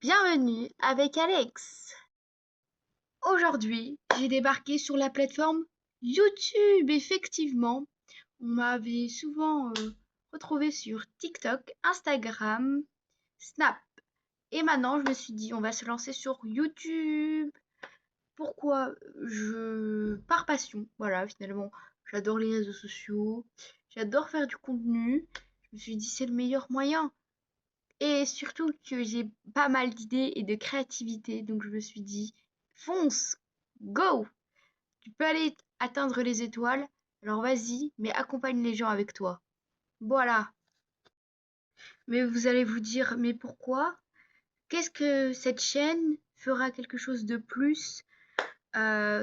Bienvenue avec Alex. Aujourd'hui, j'ai débarqué sur la plateforme YouTube. Effectivement, on m'avait souvent retrouvé sur TikTok, Instagram, Snap. Et maintenant, je me suis dit, on va se lancer sur YouTube. Pourquoi? Par passion. Voilà, finalement, j'adore les réseaux sociaux. J'adore faire du contenu. Je me suis dit, c'est le meilleur moyen. Et surtout que j'ai pas mal d'idées et de créativité, donc je me suis dit, fonce, go! Tu peux aller atteindre les étoiles, alors vas-y, mais accompagne les gens avec toi. Voilà. Mais vous allez vous dire, mais pourquoi? Qu'est-ce que cette chaîne fera quelque chose de plus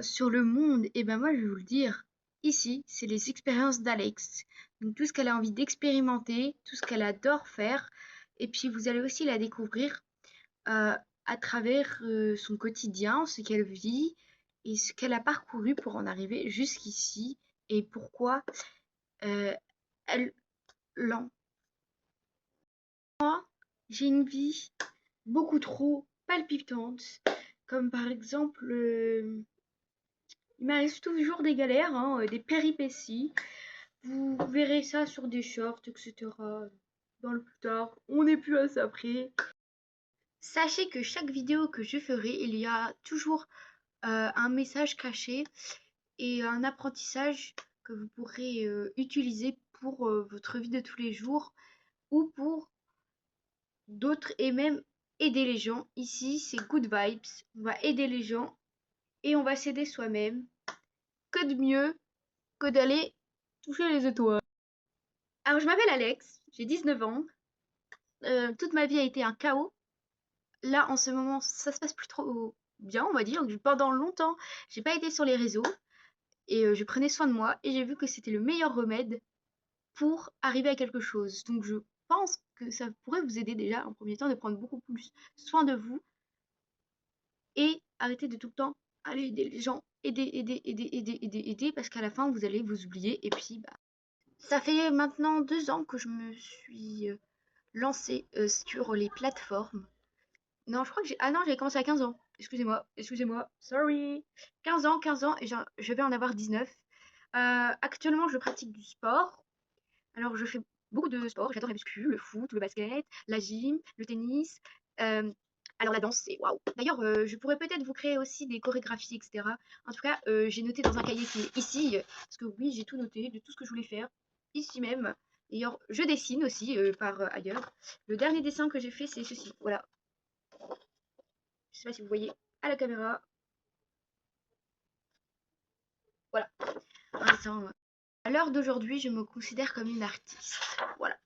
sur le monde? Et ben moi, je vais vous le dire. Ici, c'est les expériences d'Alex. Donc tout ce qu'elle a envie d'expérimenter, tout ce qu'elle adore faire. Et puis vous allez aussi la découvrir à travers son quotidien, ce qu'elle vit et ce qu'elle a parcouru pour en arriver jusqu'ici et pourquoi euh, elle l'en. Moi, j'ai une vie beaucoup trop palpitante, comme par exemple, il m'arrive toujours des galères, hein, des péripéties. Vous verrez ça sur des shorts, etc. Dans le plus tard, on n'est plus à ça près. Sachez que chaque vidéo que je ferai, il y a toujours un message caché et un apprentissage que vous pourrez utiliser pour votre vie de tous les jours ou pour d'autres et même aider les gens. Ici, c'est good vibes. On va aider les gens et on va s'aider soi-même. Que de mieux que d'aller toucher les étoiles. Alors, je m'appelle Alex, j'ai 19 ans. Toute ma vie a été un chaos. Là, en ce moment, ça se passe plus trop bien, on va dire. Pendant longtemps, j'ai pas été sur les réseaux. Et je prenais soin de moi et j'ai vu que c'était le meilleur remède pour arriver à quelque chose. Donc je pense que ça pourrait vous aider déjà en premier temps de prendre beaucoup plus soin de vous et arrêter de tout le temps aller aider les gens, aider, parce qu'à la fin vous allez vous oublier et puis bah ça fait maintenant 2 ans que je me suis lancée sur les plateformes. Non, je crois que j'ai... Ah non, j'ai commencé à 15 ans. Excusez-moi, sorry. 15 ans et je vais en avoir 19. Actuellement, je pratique du sport. Alors, je fais beaucoup de sport. J'adore la muscu, le foot, le basket, la gym, le tennis. Euh, alors, la danse, c'est waouh. D'ailleurs, je pourrais peut-être vous créer aussi des chorégraphies, etc. En tout cas, j'ai noté dans un cahier qui est ici, parce que oui, j'ai tout noté de tout ce que je voulais faire, ici même. D'ailleurs, je dessine aussi par ailleurs. Le dernier dessin que j'ai fait, c'est ceci. Voilà. Je sais pas si vous voyez à la caméra. Voilà. À l'heure d'aujourd'hui, je me considère comme une artiste. Voilà.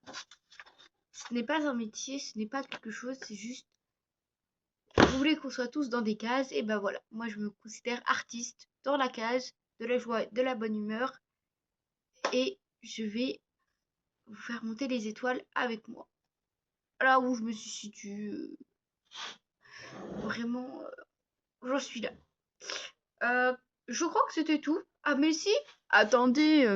Ce n'est pas un métier, ce n'est pas quelque chose, c'est juste vous voulez qu'on soit tous dans des cases, et ben voilà, moi je me considère artiste dans la case de la joie, de la bonne humeur, et je vais vous faire monter les étoiles avec moi. Là où je me situe, vraiment, j'en suis là. Euh, je crois que c'était tout. Ah mais si, attendez,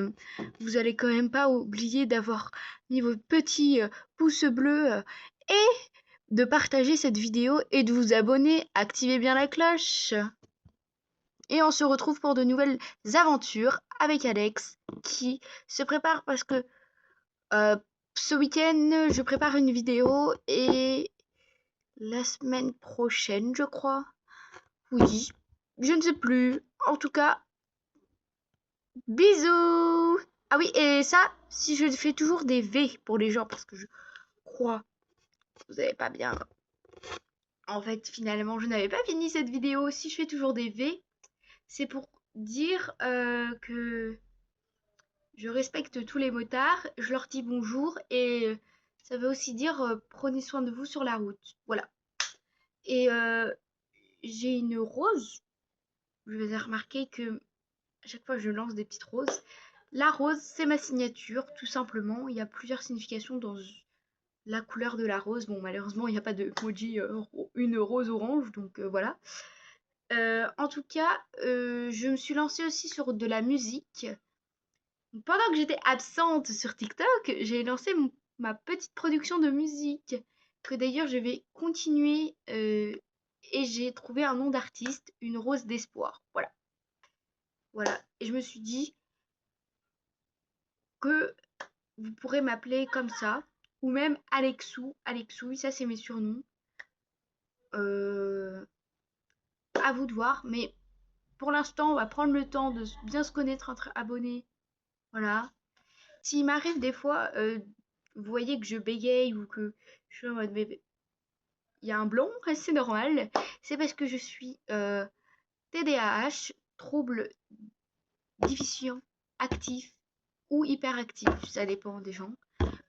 vous allez quand même pas oublier d'avoir mis votre petit pouce bleu et de partager cette vidéo et de vous abonner. Activez bien la cloche. Et on se retrouve pour de nouvelles aventures avec Alex qui se prépare parce que euh, ce week-end je prépare une vidéo et la semaine prochaine je crois. Oui, je ne sais plus. En tout cas, bisous. Ah oui, et ça, si je fais toujours des V pour les gens parce que je crois que vous n'avez pas bien. En fait, finalement, je n'avais pas fini cette vidéo. Si je fais toujours des V, c'est pour dire que je respecte tous les motards, je leur dis bonjour et ça veut aussi dire prenez soin de vous sur la route. Voilà. Et j'ai une rose. Je vous ai remarqué que à chaque fois je lance des petites roses. La rose, c'est ma signature, tout simplement. Il y a plusieurs significations dans la couleur de la rose. Bon, malheureusement, il n'y a pas de emoji une rose orange, donc voilà. En tout cas, je me suis lancée aussi sur de la musique. Pendant que j'étais absente sur TikTok, j'ai lancé ma petite production de musique. que d'ailleurs je vais continuer et j'ai trouvé un nom d'artiste, une rose d'espoir. Voilà. Voilà. Et je me suis dit que vous pourrez m'appeler comme ça. Ou même Alexou. Alexou, ça c'est mes surnoms. À vous de voir. Mais pour l'instant, on va prendre le temps de bien se connaître entre abonnés. Voilà. S'il m'arrive des fois, vous voyez que je bégaye ou que je suis en mode il y a un blond, c'est normal. C'est parce que je suis TDAH, trouble déficient actif ou hyperactif, ça dépend des gens.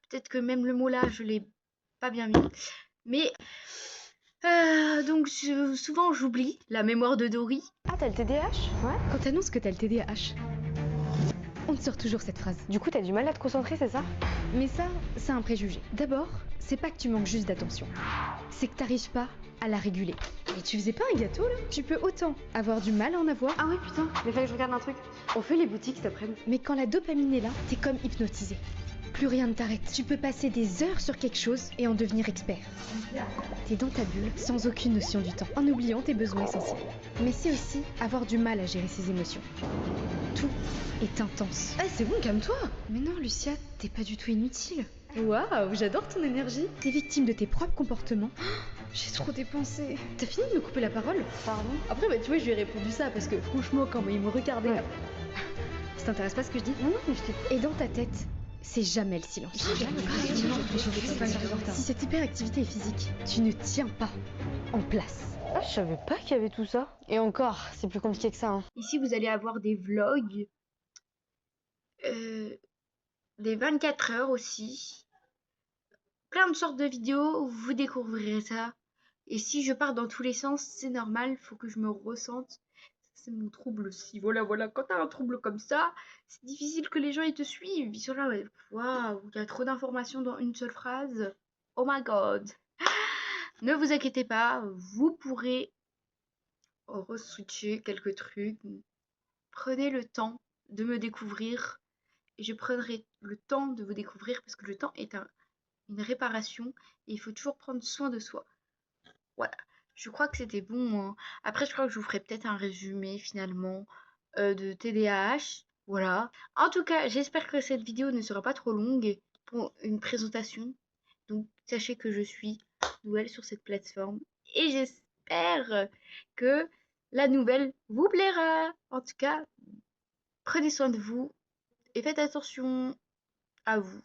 Peut-être que même le mot là, je l'ai pas bien mis. Mais donc souvent j'oublie la mémoire de Dory. Ah, t'as le TDAH? Ouais. Quand t'annonces que t'as le TDAH, on te sort toujours cette phrase. Du coup, t'as du mal à te concentrer, c'est ça? Mais ça, c'est un préjugé. D'abord, c'est pas que tu manques juste d'attention. C'est que t'arrives pas à la réguler. Mais tu faisais pas un gâteau, là? Tu peux autant avoir du mal à en avoir, Ah ouais, putain, mais fallait que je regarde un truc. On fait les boutiques cet après-midi. mais quand la dopamine est là, t'es comme hypnotisé. Plus rien ne t'arrête. Tu peux passer des heures sur quelque chose et en devenir expert. T'es dans ta bulle, sans aucune notion du temps, en oubliant tes besoins essentiels. Mais c'est aussi avoir du mal à gérer ses émotions. Tout est intense. Eh, c'est bon, calme-toi. Mais non, Lucia, t'es pas du tout inutile. Waouh, j'adore ton énergie. T'es victime de tes propres comportements. J'ai trop dépensé. T'as fini de me couper la parole? Pardon? Après, bah tu vois, je lui ai répondu ça parce que franchement, quand il me regardait... Ouais. Ça t'intéresse pas ce que je dis? Non, non, mais je t'écoute. Et dans ta tête, c'est jamais le silence. Si cette hyperactivité est physique, tu ne tiens pas en place. Ah, je savais pas qu'il y avait tout ça. Et encore, c'est plus compliqué que ça, hein. Ici, vous allez avoir des vlogs, des 24 heures aussi. Plein de sortes de vidéos, vous découvrirez ça. Et si je pars dans tous les sens, c'est normal, faut que je me ressente. C'est mon trouble aussi. Voilà, voilà. Quand t'as un trouble comme ça, c'est difficile que les gens ils te suivent. Ils sont là, ouais, waouh, il y a trop d'informations dans une seule phrase. Oh my god. Ne vous inquiétez pas, vous pourrez re-switcher quelques trucs. Prenez le temps de me découvrir et je prendrai le temps de vous découvrir parce que le temps est une réparation et il faut toujours prendre soin de soi. Voilà, je crois que c'était bon, hein. Après, je crois que je vous ferai peut-être un résumé finalement de TDAH. Voilà. En tout cas, j'espère que cette vidéo ne sera pas trop longue pour une présentation. Donc, sachez que je suis nouvelle sur cette plateforme et j'espère que la nouvelle vous plaira. En tout cas, prenez soin de vous et faites attention à vous.